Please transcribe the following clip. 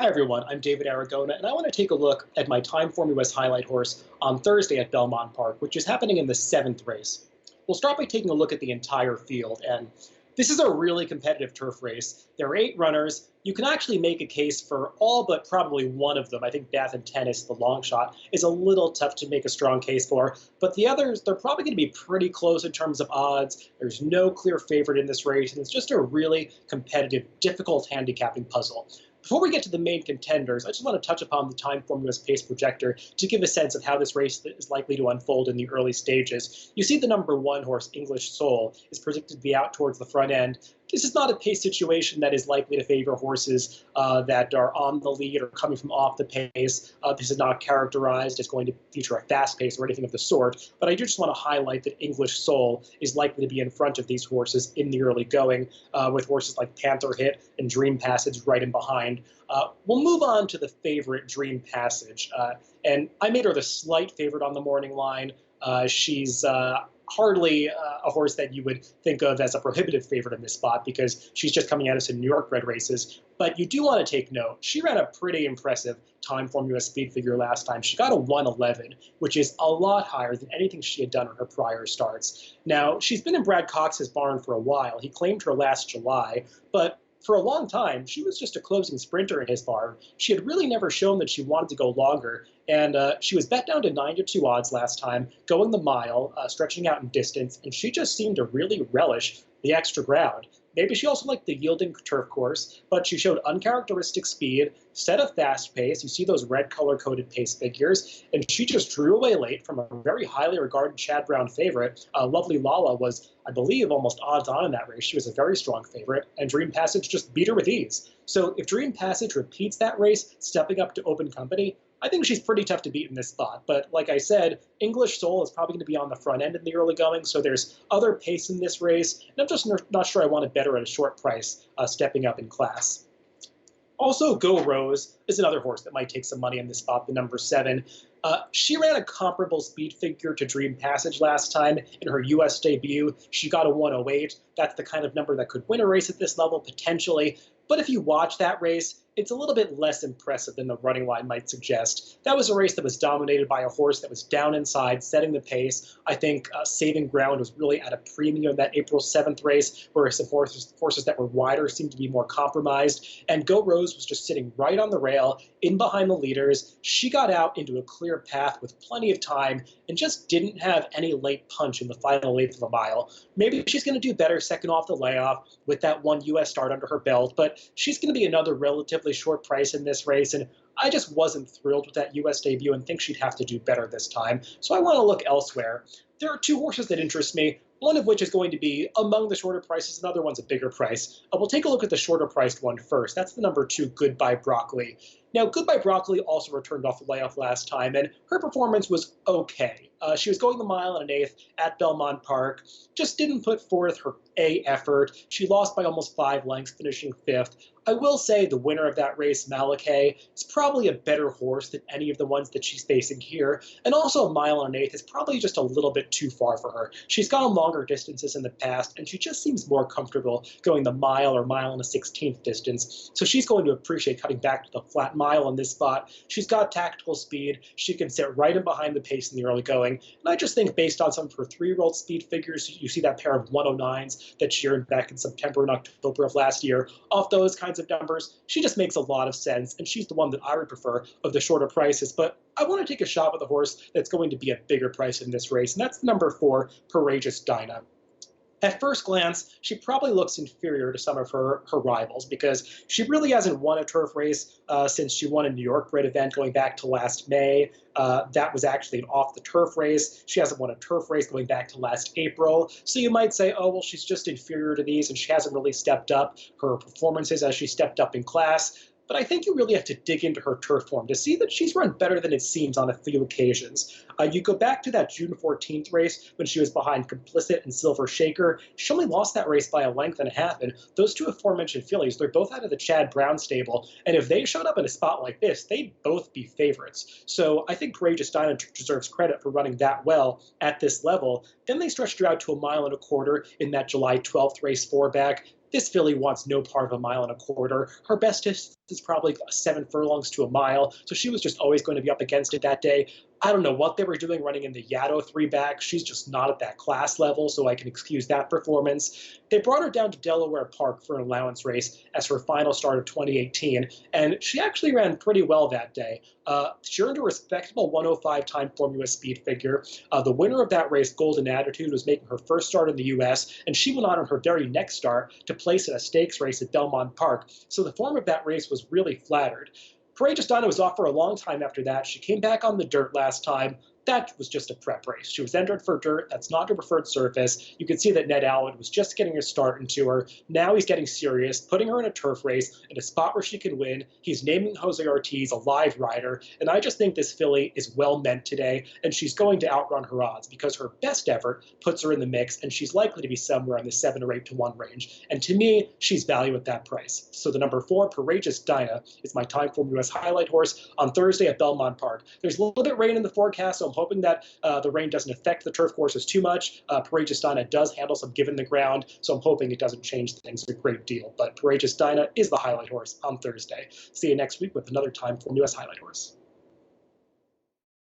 Hi everyone, I'm David Aragona, and I want to take a look at my TimeformUS Highlight Horse on Thursday at Belmont Park, which is happening in the 7th race. We'll start by taking a look at the entire field, and this is a really competitive turf race. There are 8 runners. You can actually make a case for all but probably one of them. I think Bath and Tennis, the long shot, is a little tough to make a strong case for, but the others, they're probably going to be pretty close in terms of odds. There's no clear favorite in this race, and it's just a really competitive, difficult handicapping puzzle. Before we get to the main contenders, I just want to touch upon the TimeformUS Pace Projector to give a sense of how this race is likely to unfold in the early stages. You see the number 1 horse, English Soul, is predicted to be out towards the front end. This is not a pace situation that is likely to favor horses that are on the lead or coming from off the pace. This is not characterized as going to feature a fast pace or anything of the sort, but I do just want to highlight that English Soul is likely to be in front of these horses in the early going, with horses like Panther Hit and Dream Passage right in behind. We'll move on to the favorite, Dream Passage, and I made her the slight favorite on the morning line. She's hardly a horse that you would think of as a prohibitive favorite in this spot because she's just coming at us in New York bred races. But you do want to take note. She ran a pretty impressive TimeformUS speed figure last time. She got a 111, which is a lot higher than anything she had done on her prior starts. Now, she's been in Brad Cox's barn for a while. He claimed her last July, but for a long time, she was just a closing sprinter in his barn. She had really never shown that she wanted to go longer, and she was bet down to 9-2 odds last time, going the mile, stretching out in distance, and she just seemed to really relish the extra ground. Maybe she also liked the yielding turf course, but she showed uncharacteristic speed, set a fast pace. You see those red color-coded pace figures, and she just drew away late from a very highly regarded Chad Brown favorite. Lovely Lala was, I believe, almost odds-on in that race. She was a very strong favorite, and Dream Passage just beat her with ease. So if Dream Passage repeats that race, stepping up to open company, I think she's pretty tough to beat in this spot. But like I said, English Soul is probably going to be on the front end in the early going, so there's other pace in this race, and I'm just not sure I want it better at a short price, stepping up in class. Also, Go Rose is another horse that might take some money in this spot, the number 7. She ran a comparable speed figure to Dream Passage last time in her U.S. debut. She got a 108. That's the kind of number that could win a race at this level, potentially. But if you watch that race, it's a little bit less impressive than the running line might suggest. That was a race that was dominated by a horse that was down inside, setting the pace. I think Saving Ground was really at a premium in that April 7th race, where some horses that were wider seemed to be more compromised. And Go Rose was just sitting right on the rail, in behind the leaders. She got out into a clear path with plenty of time and just didn't have any late punch in the final eighth of a mile. Maybe she's going to do better second off the layoff with that one U.S. start under her belt, but she's going to be another relatively short price in this race, and I just wasn't thrilled with that U.S. debut and think she'd have to do better this time, so I want to look elsewhere. There are 2 horses that interest me, one of which is going to be among the shorter prices, another one's a bigger price. We'll take a look at the shorter priced one first. That's the number 2, Goodbye Broccoli. Now, Goodbye Broccoli also returned off the layoff last time, and her performance was okay. She was going the mile and an eighth at Belmont Park, just didn't put forth her A effort. She lost by almost 5 lengths, finishing 5th. I will say the winner of that race, Malachi, is probably a better horse than any of the ones that she's facing here, and also a mile and an eighth is probably just a little bit too far for her. She's gone longer distances in the past, and she just seems more comfortable going the mile or mile and a 16th distance, so she's going to appreciate cutting back to the flat mile in this spot. She's got tactical speed. She can sit right in behind the pace in the early going, and I just think based on some of her 3-year-old speed figures, you see that pair of 109s that she earned back in September and October of last year, off those kinds of numbers, she just makes a lot of sense, and she's the one that I would prefer of the shorter prices. But I want to take a shot with a horse that's going to be a bigger price in this race, and that's the number 4, Courageous Dinah. At first glance, she probably looks inferior to some of her rivals because she really hasn't won a turf race since she won a New York bred event going back to last May. That was actually an off-the-turf race. She hasn't won a turf race going back to last April. So you might say, oh, well, she's just inferior to these and she hasn't really stepped up her performances as she stepped up in class. But I think you really have to dig into her turf form to see that she's run better than it seems on a few occasions. You go back to that June 14th race when she was behind Complicit and Silver Shaker. She only lost that race by a length and a half, and those 2 aforementioned fillies, they're both out of the Chad Brown stable, and if they showed up in a spot like this, they'd both be favorites. So I think Courageous Dinah deserves credit for running that well at this level. Then they stretched her out to a mile and a quarter in that July 12th race 4-back. This filly wants no part of a mile and a quarter. Her best distance is probably 7 furlongs to a mile, so she was just always going to be up against it that day. I don't know what they were doing running in the Yaddo 3-back. She's just not at that class level, so I can excuse that performance. They brought her down to Delaware Park for an allowance race as her final start of 2018, and she actually ran pretty well that day. She earned a respectable 105 Timeform US speed figure. The winner of that race, Golden Attitude, was making her first start in the US, and she went on in her very next start to place in a stakes race at Belmont Park. So the form of that race was really flattered. Courageous Dinah was off for a long time after that. She came back on the dirt last time. That was just a prep race. She was entered for dirt. That's not her preferred surface. You could see that Ned Allen was just getting a start into her. Now he's getting serious, putting her in a turf race in a spot where she can win. He's naming Jose Ortiz a live rider. And I just think this filly is well meant today, and she's going to outrun her odds because her best effort puts her in the mix, and she's likely to be somewhere in the 7 or 8 to 1 range. And to me, she's value at that price. So the number 4, Courageous Dinah, is my Timeform US Highlight Horse on Thursday at Belmont Park. There's a little bit of rain in the forecast, so I'm hoping that the rain doesn't affect the turf courses too much. Courageous Dinah does handle some give in the ground, so I'm hoping it doesn't change things a great deal. But Courageous Dinah is the highlight horse on Thursday. See you next week with another Timeform US Highlight Horse.